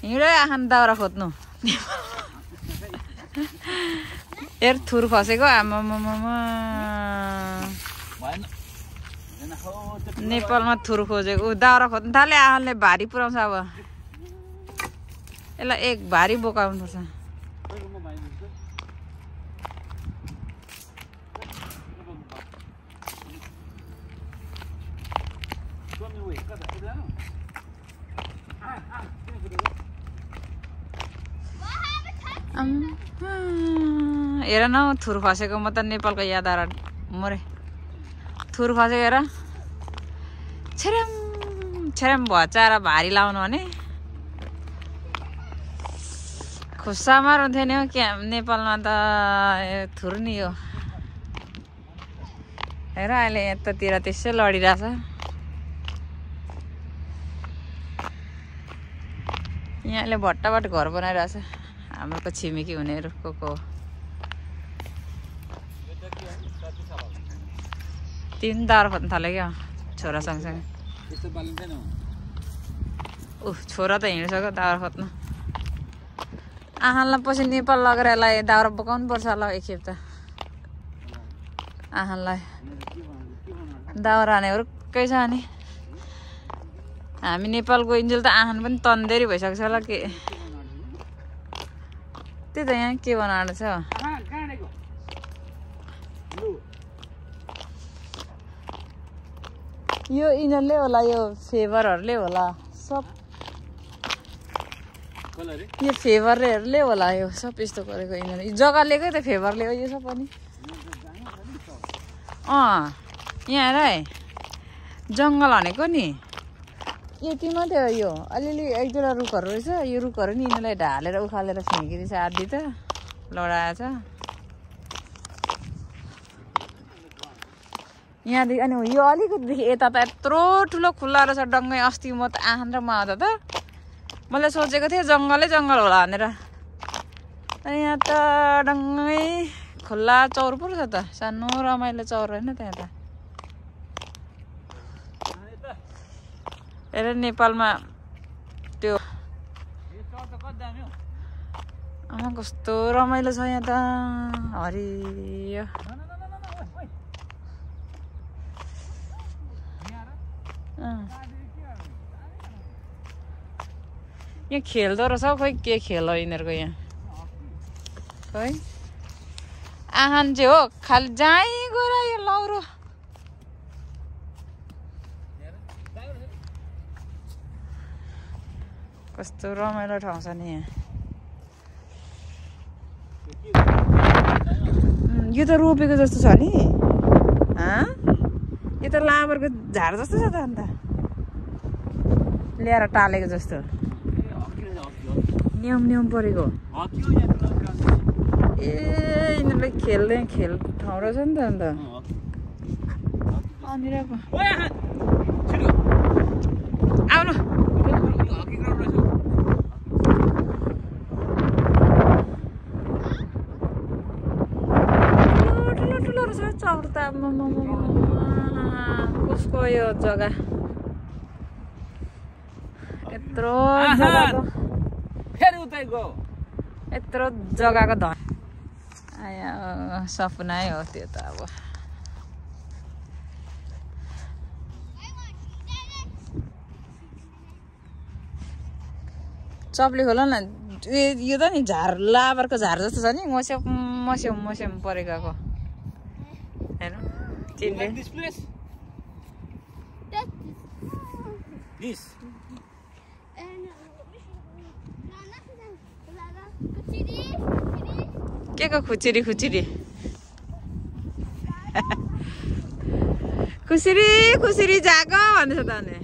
हिँडै आखान दाउरा खोज्नु हेर थुर खसेको आमामामा नेपालमा थुर खोजेको दाउरा खोज्नु थाले आखानले भारी पुऱ्याउँछ अब यसलाई एक भारी बोकाउनु पर्छ हेर न थुर खसेको म त नेपालको याद आएर मरे थुर खसेको हेर छेरम छेरम भचाएर भारी लाउनु भने खुस्सा मारुन्थ्यो नि हो क्या नेपालमा त थुर नि हो हेर अहिले यतातिर त्यसै लडिरहेछ यहाँले भट्टाबाट घर बनाइरहेछ हाम्रो छिमेकी हुनेहरू को तीन दाउरा खोज्नु थाल्यो क्या छोरा सँगसँगै छोरा त हिँडिसक्यो दाउरा खोज्नु आहानलाई पछि नेपाल लगेर यसलाई दाउरा बोकाउनु पर्छ होला एकखेप त आहानलाई दाउरा हानेहरू कै छ नि हामी नेपाल गइन्जेल त आहान पनि तन्देरी भइसक्छ होला के त्यही त यहाँ के बनाएर छ यो यिनीहरूले होला यो फेभरहरूले होला सब यो फेभरहरूले होला यो सब यस्तो गरेको यिनीहरूले जग्गा लिएकै त फेभरले हो यो सब पनि यहाँ हेर है जङ्गल भनेको नि यति मात्रै हो यो अलिअलि एक दुईवटा रुखहरू रहेछ यो रुखहरू नि यिनीहरूलाई ढालेर उखालेर फ्याँकिदिन्छ आधी त लडाएछ यहाँदेखि अनि यो अलिकतिदेखि यता त यत्रो ठुलो खुल्ला रहेछ डङ्गै अस्ति म त आहान र म आउँदा त मैले सोचेको थिएँ जङ्गलै जङ्गल होला भनेर अनि यहाँ त डङ्गै खुल्ला चौर पो रहेछ त सानो रमाइलो चौर होइन त्यहाँ त हेर नेपालमा त्यो कस्तो रमाइलो छ यहाँ त हरियो यहाँ खेल्दो रहेछ खोइ के खेल हो यिनीहरूको यहाँ खोइ आहान चाहिँ हो खालि जहीँ गएर यो लौरो कस्तो रमाइलो ठाउँ छ नि यहाँ यो त रोपेको जस्तो छ नि यो त लाबरको झार जस्तो छ त अन्त ल्याएर टालेको जस्तो न्याउम परेको ए यिनीहरूले खेल्ने खेल ठाउँ रहेछ नि त अन्त आउनु ठुलो रहेछ चौर त कसको यो जग्गा यत्रो यत्रो जग्गाको धन आया सपना हो त्यो त अब चप्ली खोल न यो त नि झार लाबरको झार जस्तो छ नि मस्याम परेको हेर्नु चिन्ने के को खुचुरी खुचुरी खुसुरी जागो भन्दैछ त अनि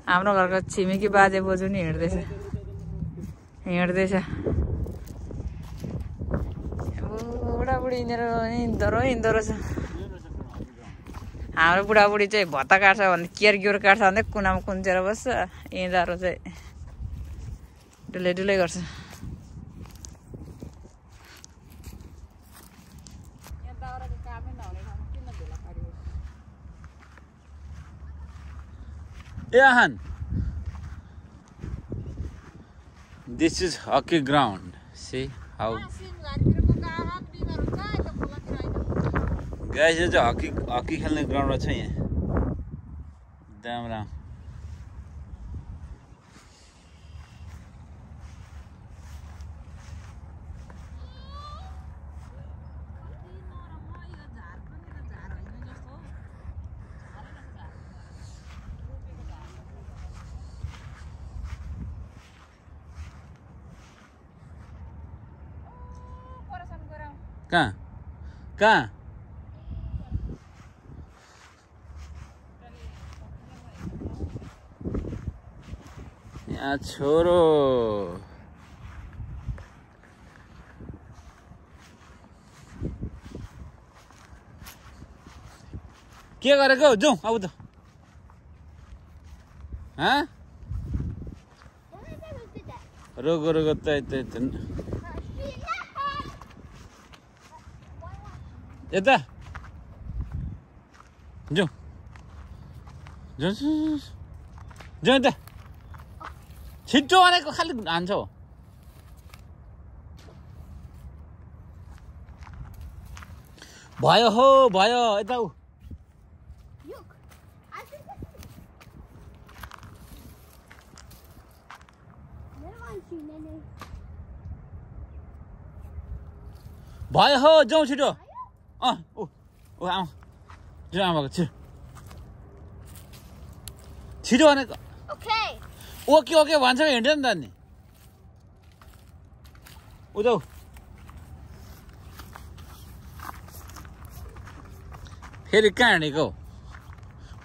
हाम्रो घरको छिमेकी बाजे बोजू नि हिँड्दैछ बुढाबुढी यिनीहरू हिँड्दो रहेछ हाम्रो बुढाबुढी चाहिँ भत्ता काट्छ भने केयर काट्छ भने कुनामा कुन्चेर बस्छ यिनीहरू चाहिँ डुलै डुलै गर्छ Yahan, this is hockey ground. See how guys, यो चाहिँ hockey खेल्ने ग्राउन्ड छ यहाँ एकदम राम्रो कहाँ यहाँ छोरो के गरेको जाउँ अब त रोको रोको त यता जाउँ जाउँ यता छिटो भनेको खालि हान्छ हो भयो हो भयो यता उ भयो हो जाउँ छिटो आऊ जाउँ आमाको छिटो छिटो भनेको ओके ओके भन्छ हिँड्छ नि त नि उदाउ फेरि कहाँ हिँडेको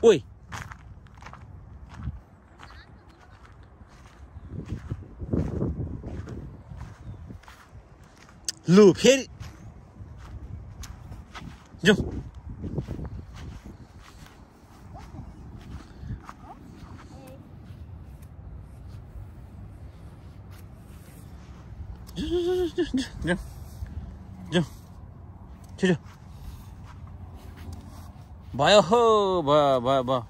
ओइ लु फेरि जाउँ जाउँ छिटो भयो हो भयो भयो भयो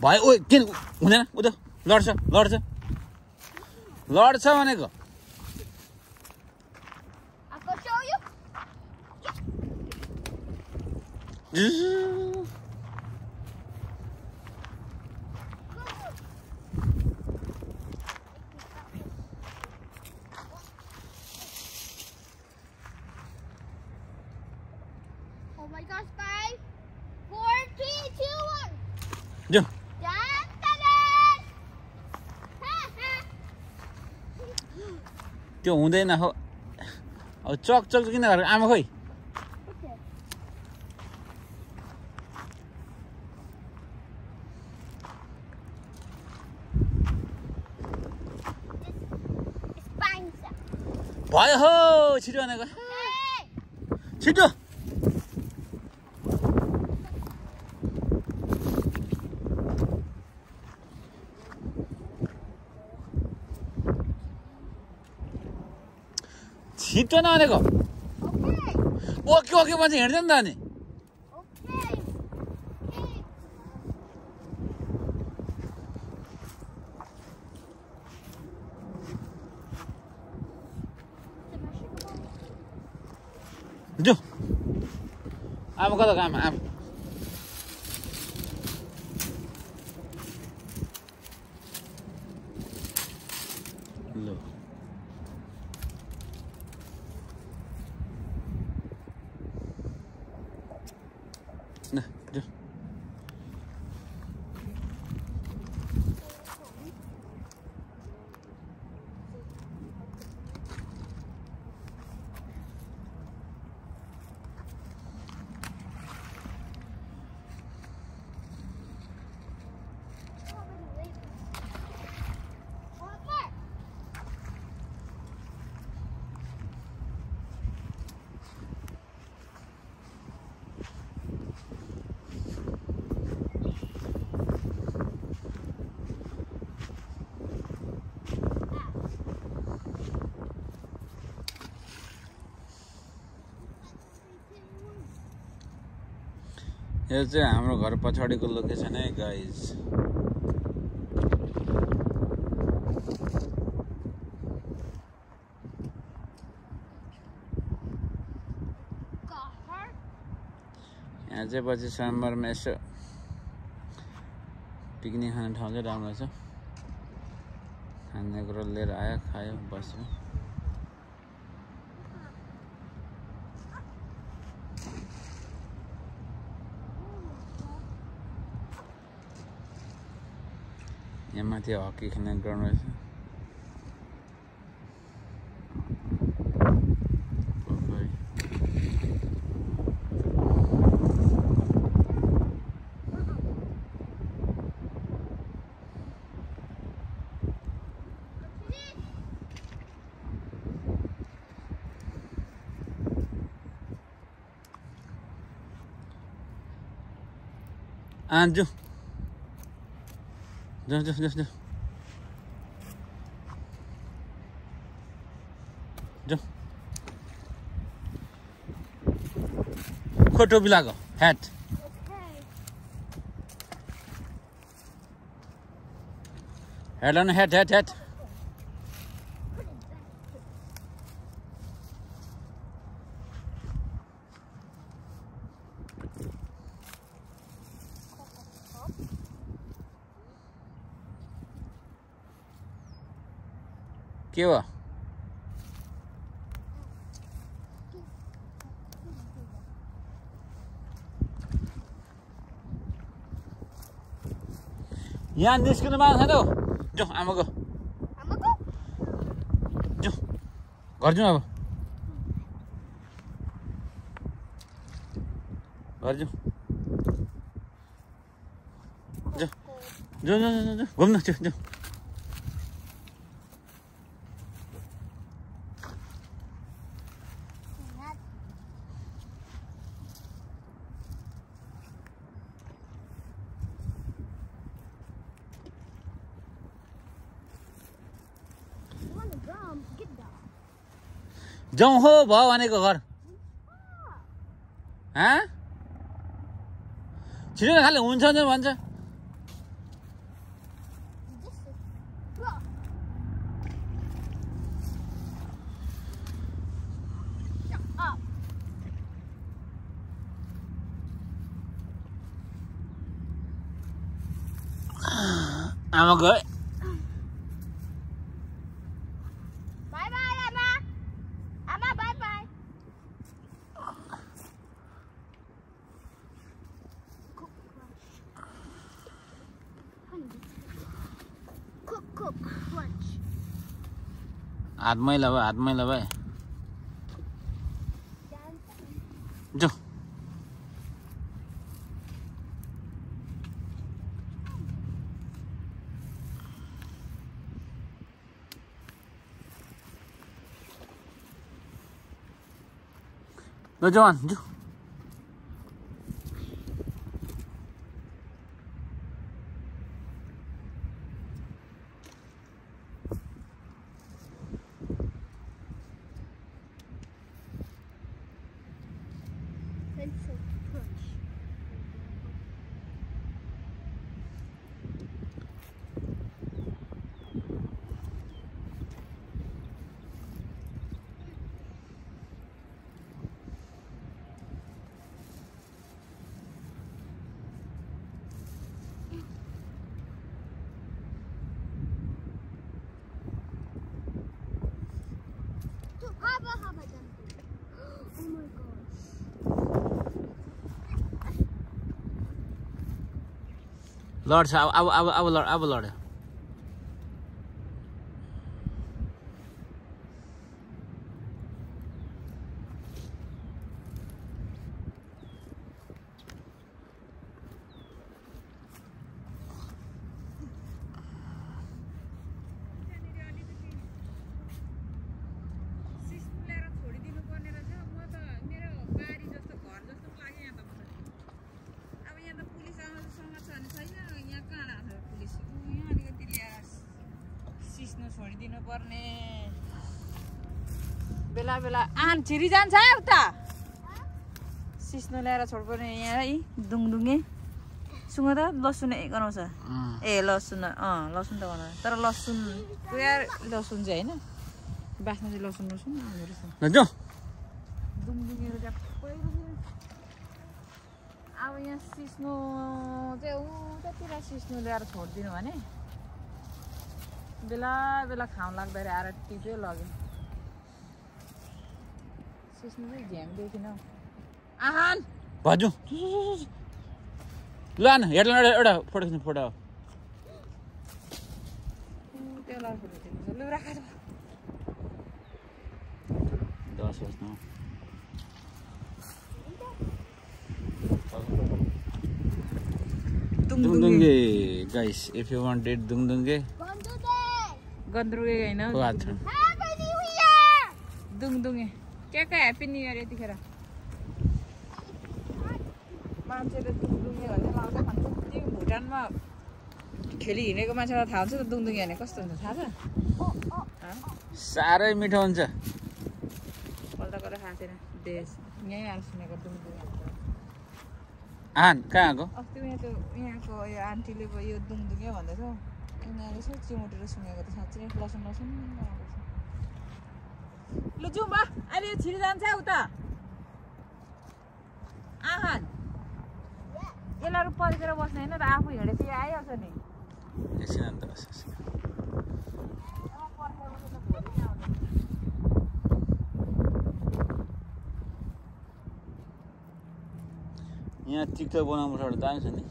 भयो ओ किन हुँदैन उता लड्छ लड्छ लड्छ भनेको Oh my gosh, 5, 4, 3, 2, 1. जाउँ त्यो हुँदैन हो अब चक चक किन गरेको आमा खोइ भयो हो छिटो भनेको छिटो छिटो नभनेको ओके ओके भन्छ हिँड्दैन त अनि जाउँ आमा कता काम आमा ल यो चाहिँ हाम्रो घर पछाडिको लोकेसन है गाइज। यहाँ चाहिँ पछि सोमबारमा यसो पिकनिक खाने ठाउँ चाहिँ राम्रो छ। खानेकुरा लिएर आयो, खायो, बस्यो। यहाँ माथि हकी खेल्ने ग्राउन्ड रहेछ। जाऊ जाऊ जाऊ जाऊ जाऊ। खोइ टोपी लगाएको, ह्याट ह्याट लानु, ह्याट ह्याट ह्याट। के हो? यहाँ निस्किनु भएको छैन हौ। जाउँ आमाको जाउँ घर जाउँ। अब घर जाउँ। जाउँ जाउँ जाउँ जाउँ घुम्न जाउँ जाउँ। जाउँ हो भयो भनेको घर। छिटो न खालि हुन्छ भन्छ। आमा गए। हात मैला भयो, हात मैला भयो। जाऊ ल जवान जाऊ। लड्छ अब लड्यो। छोडिदिनु पर्ने बेला बेला आन छिरी जान्छ उता सिस्नो ल्याएर छोड्पर्ने यहाँ है दुङदुङे सुँग त लसुन गनाउँछ ए लसुन लसुन त गनाउँछ तर लसुन यार लसुन चाहिँ होइन बास्ना चाहिँ लसुन लसुन आउँदो रहेछ दुङदुङेको चाहिँ अब यहाँ सिस्नो चाहिँ उतातिर सिस्नो ल्याएर छोडिदिनु भने बेला बेला खाउँ लाग्दाखेरि आएर टिप्यो लग्यो सिस्नो चाहिँ झ्याङ देखिन हौ आहान भाजु ल न हेर्नु एउटा फोटो खिच्नु फोटो त्यसलाई फोटो खिच्नु लु राख 10 बज्नु Dungdunge, guys. If you wanted Dungdunge, गन्द्रुगे हैन go out. Happy New Year! दुङदुङे के ह्याप्पी न्यू इयर यतिखेर मान्छेले दुङदुङे भन्दै लाउँछ भन्छ त्यो भुटानमा खेली हिँडेको मान्छेलाई थाहा हुन्छ त दुङदुङे भने कस्तो हुन्छ थाहा छ साह्रै मिठो हुन्छ पल्ट गरेर खाएको थिएन देश यहीँ आएर सुनेको दुङदुङे आन कहाँ गयो अस्ति यहाँको यो आन्टीले यो दुङदुङे भन्दैछ यिनीहरूले यसो चिमोटेर सुनेको त साँच्चै लसुन लसुन ल जाउँ बा अहिले यो छिरी जान्छ उता आहान यसलाई पर्खेर बस्ने होइन त आफू हिँडेपछि आइहाल्छ नि एकछिन अन्त बस यहाँ टिकटक बनाउनु पर्छ दामी छ नि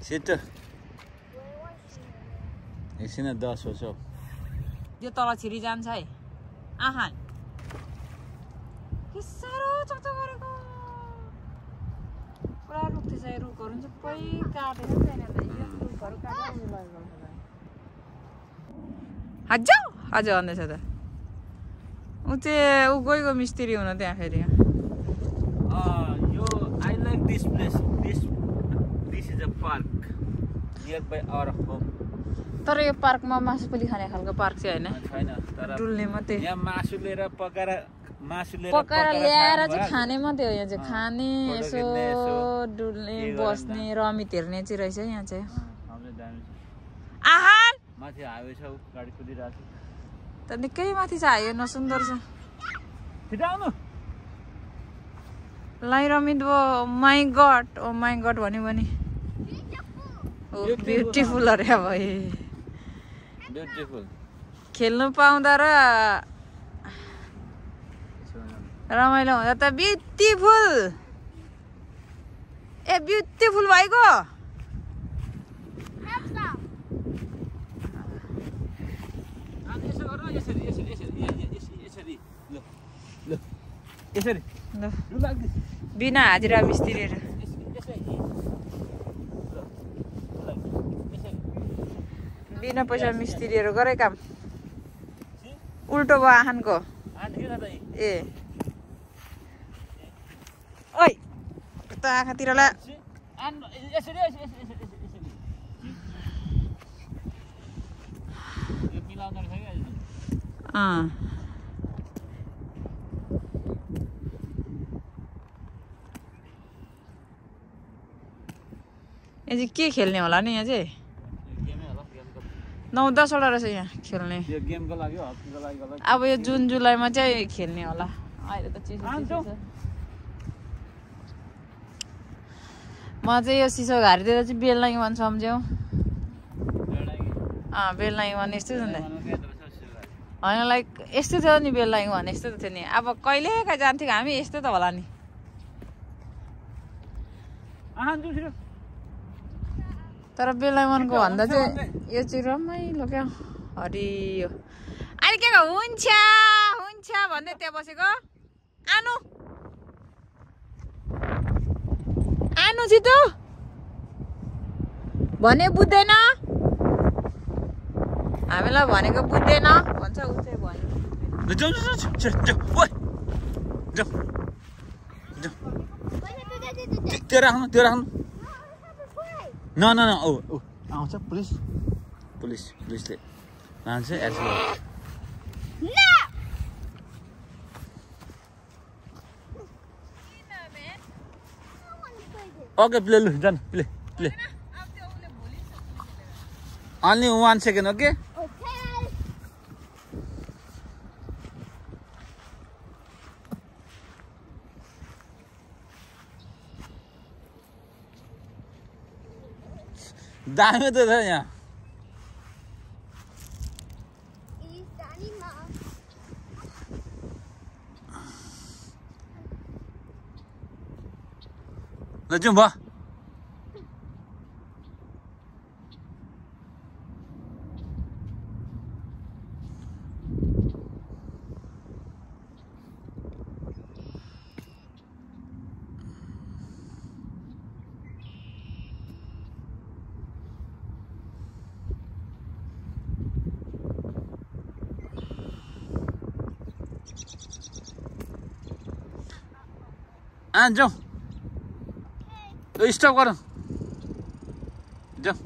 सिट एकछिन 10 हो यो तल छिरी जान्छ है आहान के साह्रो चक्चक गरेको पुरा रुख थिएछ यो रुखहरू सबै काटेर छैन यो रुखहरू काटेर हज हज भन्दैछ त ऊ चाहिँ ऊ गइगयो मिस्त्री हुन त्यहाँ फेरि यो I like this place this is a park near by our home तर यो पार्कमा मासु पनि खाने खालको पार्क चाहिँ होइन छैन तर डुल्ने मात्रै यहाँ मासु लिएर पकाएर ल्याएर चाहिँ खाने मात्रै हो यहाँ चाहिँ खाने यसो डुल्ने बस्ने रमित हेर्ने चाहिँ रहेछ यहाँ चाहिँ आहान माथि हाइवे छ गाडी कुदिरहेको छ त निकै माथि छ हाइवे नसुन्दर छ छिटो आउनु लाई रमित ओ माई गड भन्यो भने ब्युटिफुल अरे अब ब्युटिफुल खेल्नु पाउँदा र रमाइलो हुँदा त ब्युटिफुल ए ब्युटिफुल भइगयो यसरी बिना हाजिरा मिस्त्रीहरू बिना पैसा मिस्त्रीहरू गरे काम उल्टो भयो आहानको ए ओइ त आँखातिर ला यहाँ चाहिँ के खेल्ने होला नि यहाँ चाहिँ 9-10 वटा रहेछ यहाँ खेल्ने अब यो जुन जुलाईमा चाहिँ खेल्ने होला अहिले त चिसो छ म चाहिँ यो सिसो घारीतिर चाहिँ बेलनाई वान सम्झ्यौ बेलनाई वान यस्तो छ नि होइन लाइक यस्तो थियो नि बेलनाई वान यस्तो त थियो नि अब कहिले काहीँ जान्थ्यो हामी यस्तो त होला नि तर बेलनाई वानको भन्दा चाहिँ यो चाहिँ रमाइलो क्या हरियो अहिले के हुन्छ हुन्छ भन्दै त्यहाँ बसेको आनु आनु छिटो भने बुझ्दैन हामीलाई भनेको बुझ्दैन भन्छ उ चाहिँ भन्यो जाऊ जाऊ Wait, त्यो राख्नु त्यो राख्नु before. न न न ओ ओ आउँछ पुलिस पुलिसले लान्छ एड्स No! ओके प्ले लु जान play play only 1 second okay Okay. दामी त छ यहाँ Is Danny Mom? ल जाउँ भयो जाउँ स्टप गरौँ जाउँ